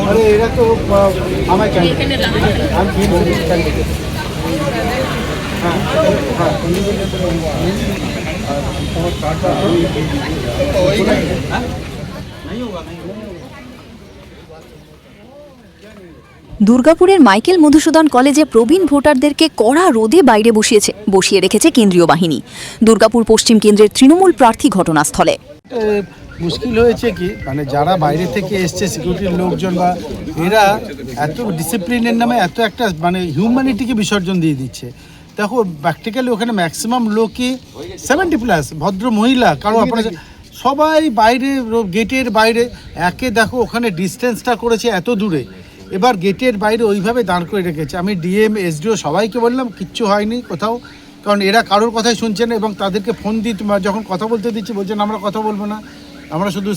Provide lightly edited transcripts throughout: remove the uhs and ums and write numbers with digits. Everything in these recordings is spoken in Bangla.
अरे एरा तो हमें দুর্গাপুরের মাইকেল মধুসূদন কলেজে প্রবীণ ভোটারদেরকে কড়া রোদে বাইরে বসিয়ে রেখেছে কেন্দ্রীয় বাহিনী। দুর্গাপুর পশ্চিম কেন্দ্রের তৃণমূল প্রার্থী ঘটনাস্থলে। মুশকিল হয়েছে কি, মানে যারা বাইরে থেকে এসছে সিকিউরিটির লোকজন বা এরা এত ডিসিপ্লিনের নামে এত একটা মানে হিউম্যানিটিকে বিসর্জন দিয়ে দিচ্ছে। দেখো প্র্যাকটিক্যালি ওখানে ম্যাক্সিমাম লোকই 70+ ভদ্র মহিলা, কারণ আপনারা সবাই বাইরে গেটের বাইরে একে দেখো ওখানে ডিস্টেন্সটা করেছে এত দূরে, এবার গেটের বাইরে ওইভাবে দাঁড় করে রেখেছে। আমি ডিএম এসডিও সবাইকে বললাম কিচ্ছু হয়নি কোথাও, কারণ এরা কারোর কথাই শুনছে না এবং তাদেরকে ফোন দিয়ে যখন কথা বলতে দিচ্ছি বলছেন আমরা কথা বলবো না, আমরা শুধু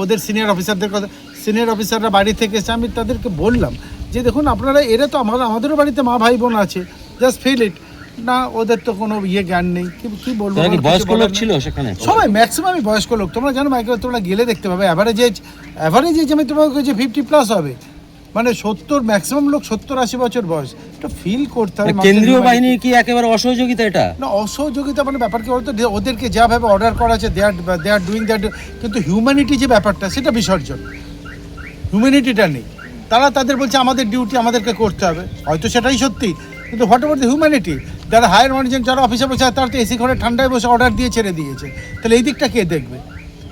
ওদের সিনিয়র অফিসারদের কথা, সিনিয়র অফিসাররা বাড়ি থেকে এসে আমি তাদেরকে বললাম যে দেখুন আপনারা এরা তো আমাদেরও বাড়িতে মা ভাই বোন আছে, জাস্ট ফিল ইট না, ওদের তো কোনো জ্ঞান নেই। কি বলবো, বয়স্ক লোক ছিল সেখানে সবাই ম্যাক্সিমামই বয়স্ক লোক। তোমরা জানো মাইকেল, তোমরা গেলে দেখতে পাবে অ্যাভারেজ এজ আমি তোমাকে যে 50+ হবে, মানে 70 ম্যাক্সিমাম লোক 70-80 বছর বয়স। এটা ফিল করতে হবে। কেন্দ্রীয় বাহিনী কি একেবারে অসহযোগিতা? এটা না অসহযোগিতা মানে ব্যাপার কি বলতো, ওদেরকে যাভাবে অর্ডার করা আছে দে আর ডুইং দ্যাট, কিন্তু হিউম্যানিটি যে ব্যাপারটা সেটা বিসর্জন, হিউম্যানিটিটা নেই। তাদের বলছে আমাদের ডিউটি আমাদেরকে করতে হবে, হয়তো সেটাই সত্যি, কিন্তু হোয়াট এভার দ্য হিউম্যানিটি, যারা হায়ার ম্যানেজমেন্ট যারা অফিসে বসে তারা তো এসি ঘরে ঠান্ডায় বসে অর্ডার দিয়ে ছেড়ে দিয়েছে, তাহলে এই দিকটা কে দেখবে?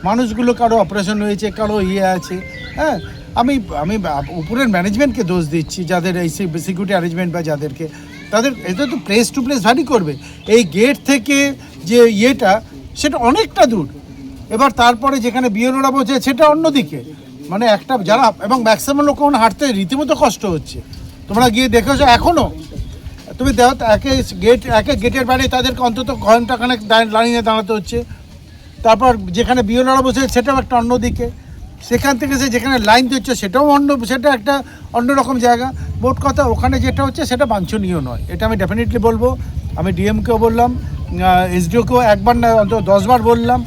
মানুষগুলো কারো অপারেশন হয়েছে, কারো আছে। হ্যাঁ, আমি উপরের ম্যানেজমেন্টকে দোষ দিচ্ছি, যাদের এই সিকিউরিটি অ্যারেঞ্জমেন্ট বা যাদেরকে, তাদের এটা তো প্লেস টু প্লেস ভ্যারি করবে। এই গেট থেকে যে সেটা অনেকটা দূর, এবার তারপরে যেখানে বিএলওরা বসে সেটা অন্যদিকে, মানে একটা যারা এবং ম্যাক্সিমাম লোক হাঁটতে রীতিমতো কষ্ট হচ্ছে। তোমরা গিয়ে দেখেছো এখনও, তুমি দেখো একে গেটের বাইরে তাদেরকে অন্তত ঘন্টাখানেক লাইনে দাঁড়াতে হচ্ছে। তারপর যেখানে বিএলওরা বসে সেটাও একটা অন্যদিকে, সেখান থেকে যেখানে লাইন দিচ্ছে সেটাও সেটা একটা অন্যরকম জায়গা। মোট কথা ওখানে যেটা হচ্ছে সেটা বাঞ্ছনীয় নয়, এটা আমি ডেফিনেটলি বলবো। আমি ডিএমকেও বললাম, এসডিওকেও একবার না অন্তত 10 বার বললাম,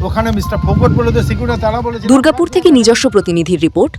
ওখানে মিস্টার ফোকট বলে তো সিকিউরিটি তারা বলেছে। দুর্গাপুর থেকে নিজস্ব প্রতিনিধির রিপোর্ট।